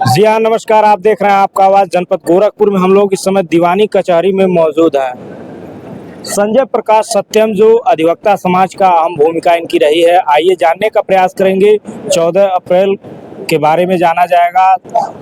जी हाँ, नमस्कार। आप देख रहे हैं आपका आवाज़ जनपद गोरखपुर में। हम लोग इस समय दीवानी कचहरी में मौजूद हैं। संजय प्रकाश सत्यम जो अधिवक्ता समाज का अहम भूमिका इनकी रही है, आइए जानने का प्रयास करेंगे। 14 अप्रैल के बारे में जाना जाएगा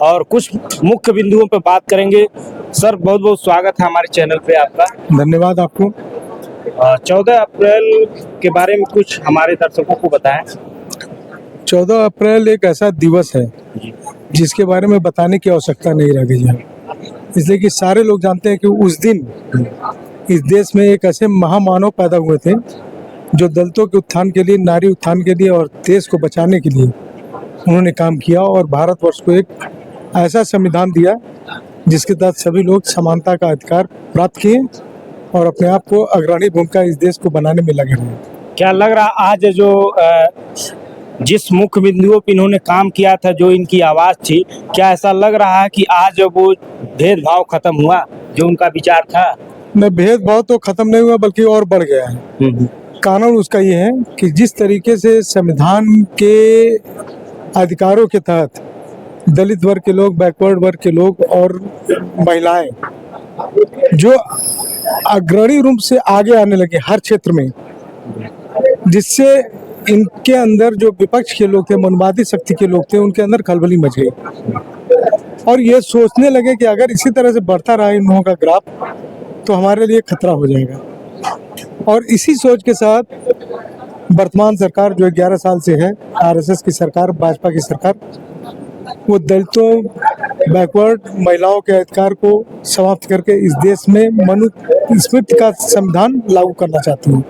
और कुछ मुख्य बिंदुओं पर बात करेंगे। सर, बहुत बहुत स्वागत है हमारे चैनल पे आपका। धन्यवाद आपको। 14 अप्रैल के बारे में कुछ हमारे दर्शकों को बताएं। 14 अप्रैल एक ऐसा दिवस है जिसके बारे में बताने की आवश्यकता नहीं रह गई है, इसलिए कि सारे लोग जानते हैं कि उस दिन इस देश में एक ऐसे महामानव पैदा हुए थे जो दलितों के उत्थान के लिए, नारी उत्थान के लिए और देश को बचाने के लिए उन्होंने काम किया और भारतवर्ष को एक ऐसा संविधान दिया जिसके तहत सभी लोग समानता का अधिकार प्राप्त किए और अपने आप को अग्रणी भूमिका इस देश को बनाने में लगे रहे। क्या लग रहा आज जो जिस मुख्य बिंदुओं पर इन्होंने काम किया था, जो इनकी आवाज़ थी, क्या ऐसा लग रहा है कि आज वो भेदभाव खत्म हुआ जो उनका विचार था? न, भेदभाव तो खत्म नहीं हुआ बल्कि और बढ़ गया है। कानून उसका ये है कि जिस तरीके से संविधान के अधिकारों के तहत दलित वर्ग के लोग, बैकवर्ड वर्ग के लोग और महिलाएं जो अग्रणी रूप से आगे आने लगे हर क्षेत्र में, जिससे इनके अंदर जो विपक्ष के लोग थे, मनवादी शक्ति के लोग थे, उनके अंदर खलबली मच गई और ये सोचने लगे कि अगर इसी तरह से बढ़ता रहा इन लोगों का ग्राफ तो हमारे लिए खतरा हो जाएगा। और इसी सोच के साथ वर्तमान सरकार जो 11 साल से है, आरएसएस की सरकार, भाजपा की सरकार, वो दलितों, बैकवर्ड, महिलाओं के अधिकार को समाप्त करके इस देश में मनुस्मृति का संविधान लागू करना चाहती है।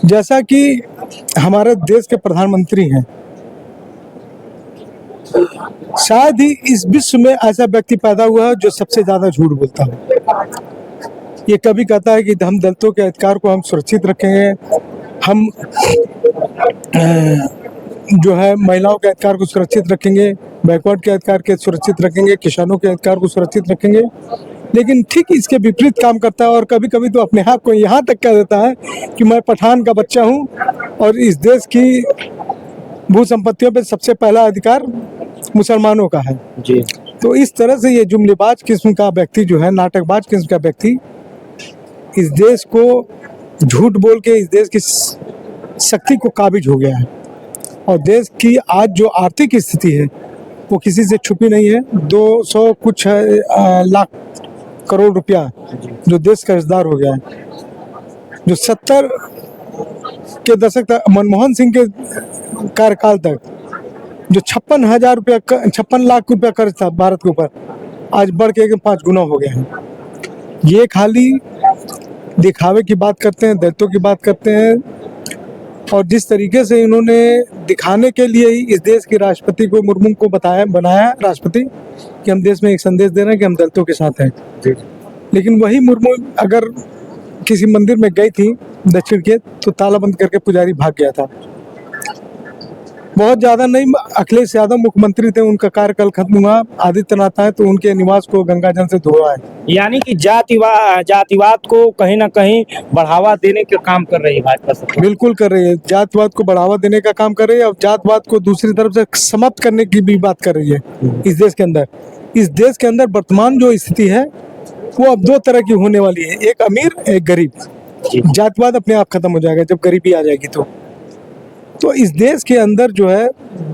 जैसा कि हमारे देश के प्रधानमंत्री हैं, शायद ही इस विश्व में ऐसा व्यक्ति पैदा हुआ है जो सबसे ज्यादा झूठ बोलता है। ये कभी कहता है कि हम दलितों के अधिकार को हम सुरक्षित रखेंगे, हम जो है महिलाओं के अधिकार को सुरक्षित रखेंगे, बैकवर्ड के अधिकार के सुरक्षित रखेंगे, किसानों के अधिकार को सुरक्षित रखेंगे, लेकिन ठीक इसके विपरीत काम करता है और कभी कभी तो अपने आप को यहाँ तक कह देता है कि मैं पठान का बच्चा हूँ और इस देश की भू संपत्तियों पे सबसे पहला अधिकार मुसलमानों का है जी। तो इस तरह से ये जुमलेबाज किस्म का व्यक्ति जो है, नाटकबाज किस्म का व्यक्ति, इस देश को झूठ बोल के इस देश की शक्ति को काबिज हो गया है। और देश की आज जो आर्थिक स्थिति है वो किसी से छुपी नहीं है। 200 कुछ लाख करोड़ रुपया जो देश का कर्जदार हो गया है, जो 70 के दशक तक, मनमोहन सिंह के कार्यकाल तक जो 56 लाख रुपया कर्ज था भारत के ऊपर, आज बढ़ के 5 गुना हो गया है। ये खाली दिखावे की बात करते हैं, दलितों की बात करते हैं और जिस तरीके से इन्होंने दिखाने के लिए ही इस देश के राष्ट्रपति को, मुर्मू को बनाया राष्ट्रपति कि हम देश में एक संदेश दे रहे हैं कि हम दलितों के साथ हैं। लेकिन वही मुर्मू अगर किसी मंदिर में गई थी दक्षिण के, तो ताला बंद करके पुजारी भाग गया था। बहुत ज्यादा नहीं, अखिलेश यादव मुख्यमंत्री थे, उनका कार्यकाल खत्म हुआ, आदित्यनाथ आए तो उनके निवास को गंगाजल से धोआ है। यानी कि जातिवाद को कहीं ना कहीं बढ़ावा देने का काम कर रही है भाजपा सरकार। बिल्कुल कर रही है, जातिवाद को बढ़ावा देने का काम कर रही है और जातिवाद को दूसरी तरफ से समाप्त करने की भी बात कर रही है। इस देश के अंदर वर्तमान जो स्थिति है वो अब 2 तरह की होने वाली है, एक अमीर, एक गरीब। जातिवाद अपने आप खत्म हो जाएगा जब गरीबी आ जाएगी। तो इस देश के अंदर जो है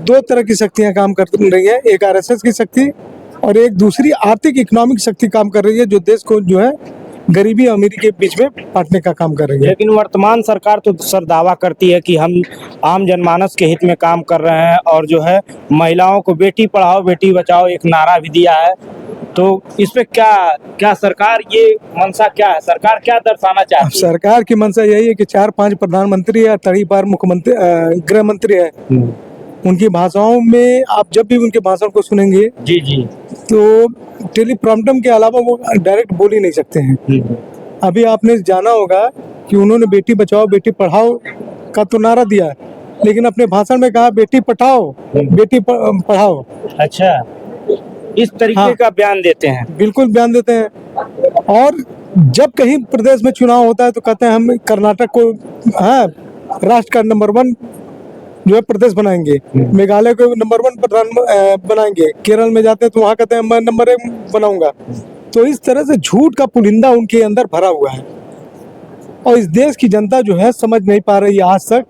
2 तरह की शक्तियां काम कर रही है, एक आरएसएस की शक्ति और एक दूसरी आर्थिक इकोनॉमिक शक्ति काम कर रही है, जो देश को जो है गरीबी अमीरी के बीच में बांटने का काम कर रही है। लेकिन वर्तमान सरकार तो सर दावा करती है कि हम आम जनमानस के हित में काम कर रहे हैं और जो है महिलाओं को बेटी पढ़ाओ बेटी बचाओ एक नारा भी दिया है। तो इस पे क्या सरकार, ये मंशा क्या है, सरकार क्या दर्शाना चाहती है? सरकार की मंशा यही है कि 4-5 प्रधानमंत्री है, 30 मुख्यमंत्री, गृह मंत्री है, उनकी भाषाओं में आप जब भी उनके भाषण को सुनेंगे जी तो टेलीप्रॉम्प्टर के अलावा वो डायरेक्ट बोल ही नहीं सकते हैं। अभी आपने जाना होगा कि उन्होंने बेटी बचाओ बेटी पढ़ाओ का तो नारा दिया, लेकिन अपने भाषण में कहा बेटी पढ़ाओ बेटी पढ़ाओ। अच्छा, इस तरीके का बयान देते हैं? बिल्कुल बयान देते हैं। और जब कहीं प्रदेश में चुनाव होता है तो कहते हैं हम कर्नाटक को राष्ट्र का नंबर 1 जो है प्रदेश बनाएंगे, मेघालय को नंबर 1 प्रधान बनाएंगे, केरल में जाते हैं तो वहाँ कहते हैं मैं नंबर 1 बनाऊंगा। तो इस तरह से झूठ का पुलिंदा उनके अंदर भरा हुआ है और इस देश की जनता जो है समझ नहीं पा रही है आज तक।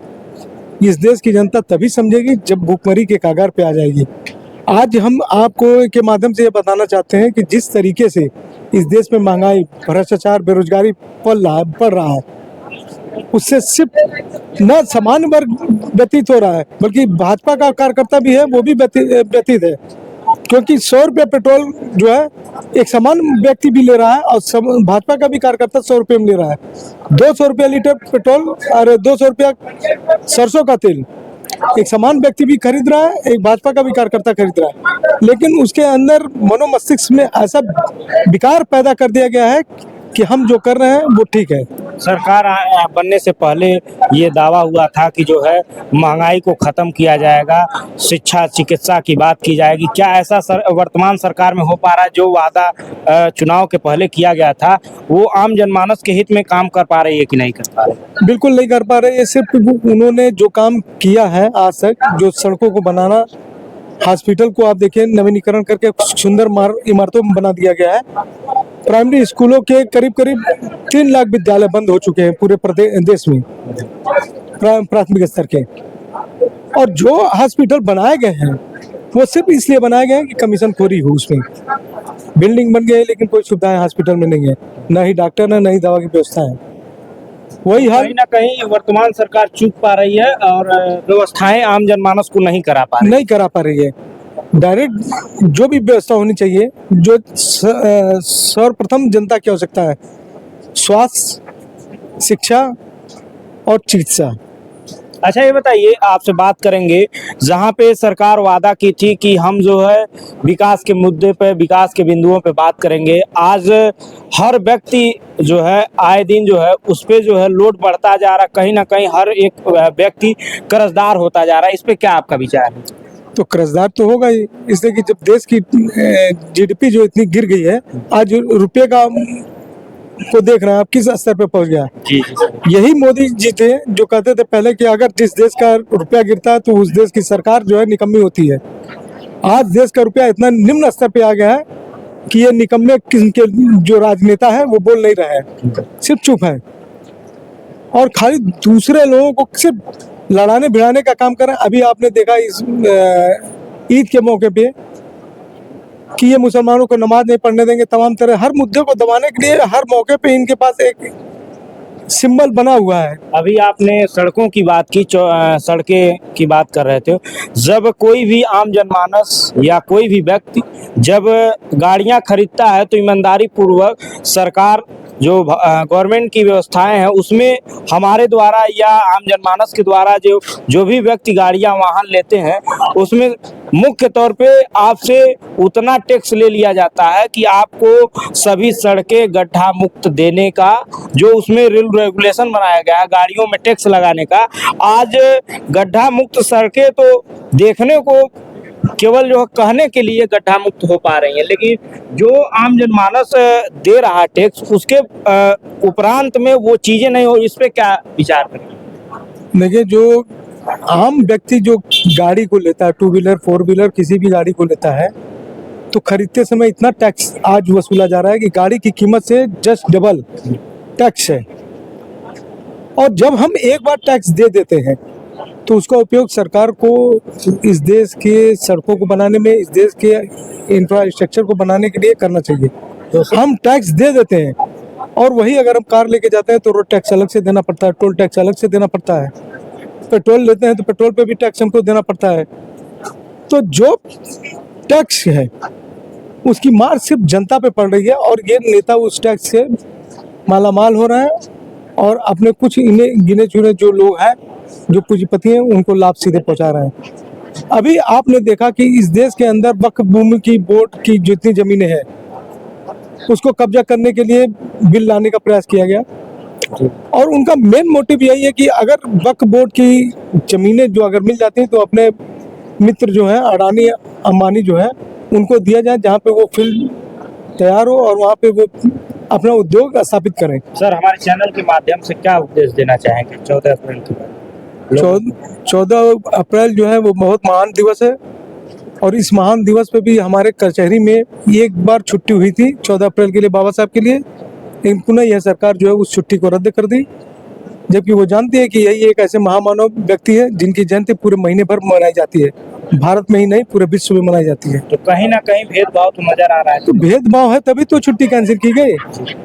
इस देश की जनता तभी समझेगी जब भूखमरी के कगार पे आ जाएगी। आज हम आपको के माध्यम से ये बताना चाहते हैं कि जिस तरीके से इस देश में महंगाई, भ्रष्टाचार, बेरोजगारी बढ़ रहा है, उससे सिर्फ न सामान्य वर्ग व्यतीत हो रहा है बल्कि भाजपा का कार्यकर्ता भी है, वो भी व्यतीत है। क्योंकि 100 रुपया पेट्रोल जो है एक सामान्य व्यक्ति भी ले रहा है और भाजपा का भी कार्यकर्ता 100 रुपये में ले रहा है। 200 रुपया लीटर पेट्रोल और 200 रुपया सरसों का तेल एक समान व्यक्ति भी खरीद रहा है, एक भाजपा का भी कार्यकर्ता खरीद रहा है। लेकिन उसके अंदर मनोमस्तिष्क में ऐसा विकार पैदा कर दिया गया है कि हम जो कर रहे हैं वो ठीक है। सरकार बनने से पहले ये दावा हुआ था कि जो है महंगाई को खत्म किया जाएगा, शिक्षा चिकित्सा की बात की जाएगी। क्या ऐसा वर्तमान सरकार में हो पा रहा है? जो वादा चुनाव के पहले किया गया था वो आम जनमानस के हित में काम कर पा रही है कि नहीं कर पा रही? बिल्कुल नहीं कर पा रहे। ये सिर्फ उन्होंने जो काम किया है आज तक, जो सड़कों को बनाना, हॉस्पिटल को आप देखिए नवीनीकरण करके सुंदर इमारतों में बना दिया गया है। प्राइमरी स्कूलों के करीब 3 लाख विद्यालय बंद हो चुके हैं पूरे देश में प्राथमिक स्तर के। और जो हॉस्पिटल बनाए गए हैं वो सिर्फ इसलिए बनाए गए हैं कि कमीशन खोरी हो उसमें। बिल्डिंग बन गई लेकिन कोई सुविधाएं हॉस्पिटल में नहीं है, न ही डॉक्टर है, न ही दवा की व्यवस्था है। वही हाल कहीं ना कहीं वर्तमान सरकार चूक पा रही है और व्यवस्थाएं आम जनमानस को नहीं करा पा रही है। डायरेक्ट जो भी व्यवस्था होनी चाहिए, जो सर्वप्रथम जनता की आवश्यकता है, स्वास्थ्य, शिक्षा और चिकित्सा। अच्छा ये बताइए, आपसे बात करेंगे जहाँ पे सरकार वादा की थी कि हम जो है विकास के मुद्दे पे, विकास के बिंदुओं पे बात करेंगे। आज हर व्यक्ति जो है आए दिन जो है उस पे जो है लोड बढ़ता जा रहा है, कहीं ना कहीं हर एक व्यक्ति कर्जदार होता जा रहा है। इस पे क्या आपका विचार है? तो कर्जदार तो होगा ही, इसलिए कि जब देश की जीडीपी जो इतनी गिर गई है, आज रुपये का को देख रहे हैं आप किस स्तर पे पहुंच गया। जी यही मोदी जी थे जो कहते थे पहले कि अगर जिस देश का रुपया गिरता है तो उस देश की सरकार जो है निकम्मी होती है। आज देश का रुपया इतना निम्न स्तर पे आ गया है कि ये निकम्मे किस्म के जो राजनेता है वो बोल नहीं रहे हैं, सिर्फ चुप है और खाली दूसरे लोगों को सिर्फ लड़ाने भिड़ाने का काम कर रहे हैं। अभी आपने देखा इस ईद के मौके पे कि ये मुसलमानों को नमाज नहीं पढ़ने देंगे, तमाम तरह हर मुद्दे को दबाने के लिए हर मौके पे इनके पास एक सिंबल बना हुआ है। अभी आपने सड़कों की बात की, सड़कें की बात कर रहे थे। जब कोई भी आम जनमानस या कोई भी व्यक्ति जब गाड़ियां खरीदता है तो ईमानदारी पूर्वक सरकार जो गवर्नमेंट की व्यवस्थाएं हैं उसमें हमारे द्वारा या आम जनमानस के द्वारा जो भी व्यक्ति गाड़ियां वाहन लेते हैं उसमें मुख्य तौर पे आपसे उतना टैक्स ले लिया जाता है कि आपको सभी सड़कें गड्ढा मुक्त देने का जो उसमें रूल रेगुलेशन बनाया गया है गाड़ियों में टैक्स लगाने का। आज गड्ढा मुक्त सड़कें तो देखने को केवल जो कहने के लिए गड्ढा मुक्त हो पा रही है, लेकिन जो आम जनमानस दे रहा है टैक्स उसके उपरांत में वो चीजें नहीं हो। इस पे क्या विचार करें? देखिए, जो आम व्यक्ति जो गाड़ी को लेता है, 2 व्हीलर 4 व्हीलर किसी भी गाड़ी को लेता है, तो खरीदते समय इतना टैक्स आज वसूला जा रहा है कि गाड़ी की कीमत से जस्ट डबल टैक्स है। और जब हम एक बार टैक्स दे देते हैं तो उसका उपयोग सरकार को इस देश के सड़कों को बनाने में, इस देश के इंफ्रास्ट्रक्चर को बनाने के लिए करना चाहिए। तो हम टैक्स दे देते हैं और वही अगर हम कार लेके जाते हैं तो रोड टैक्स अलग से देना पड़ता है, टोल टैक्स अलग से देना पड़ता है। पेट्रोल लेते हैं तो पेट्रोल पे भी टैक्स हमको देना पड़ता है। तो जो टैक्स है उसकी मार सिर्फ जनता पे पड़ रही है और ये नेता उस टैक्स से मालामाल हो रहे हैं और अपने कुछ इन्हें गिने चुने जो लोग हैं, जो पूंजीपति हैं, उनको लाभ सीधे पहुंचा रहे हैं। अभी आपने देखा कि इस देश के अंदर वक्फ भूमि की बोर्ड की जितनी जमीनें हैं उसको कब्जा करने के लिए बिल लाने का प्रयास किया गया और उनका मेन मोटिव यही है कि अगर वक्फ बोर्ड की जमीनें जो अगर मिल जाती हैं तो अपने मित्र जो हैं अडानी अंबानी जो है उनको दिया जाए, जहाँ पे वो फील्ड तैयार हो और वहाँ पे वो अपना उद्योग स्थापित करें। सर, हमारे चैनल के माध्यम से क्या उपदेश देना चाहेंगे 14 अप्रैल के बाद? 14 अप्रैल जो है वो बहुत महान दिवस है, और इस महान दिवस पे भी हमारे कचहरी में एक बार छुट्टी हुई थी 14 अप्रैल के लिए बाबा साहब के लिए, लेकिन पुनः यह सरकार जो है उस छुट्टी को रद्द कर दी, जबकि वो जानती है कि यही एक ऐसे महामानव व्यक्ति है जिनकी जयंती पूरे महीने भर मनाई जाती है, भारत में ही नहीं पूरे विश्व में मनाई जाती है। तो कहीं ना कहीं भेदभाव तो नजर आ रहा है। तो भेदभाव है तभी तो छुट्टी कैंसिल की गई।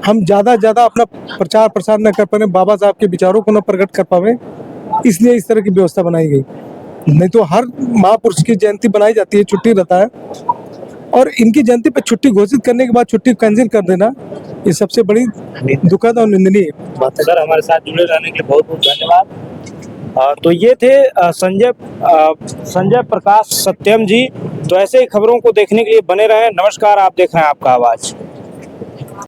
हम ज्यादा अपना प्रचार प्रसार न कर पाए, बाबा साहब के विचारों को न प्रकट कर पाए, इसलिए इस तरह की व्यवस्था बनाई गई। नहीं तो हर महापुरुष की जयंती बनाई जाती है, छुट्टी रहता है, और इनकी जयंती पर छुट्टी घोषित करने के बाद छुट्टी कैंसिल कर देना, ये सबसे बड़ी दुखद और निंदनीय बात है। सर, हमारे साथ जुड़े रहने के लिए बहुत बहुत धन्यवाद। तो ये थे संजय प्रकाश सत्यम जी। तो ऐसे ही खबरों को देखने के लिए बने रहें। नमस्कार, आप देख रहे हैं आपका आवाज।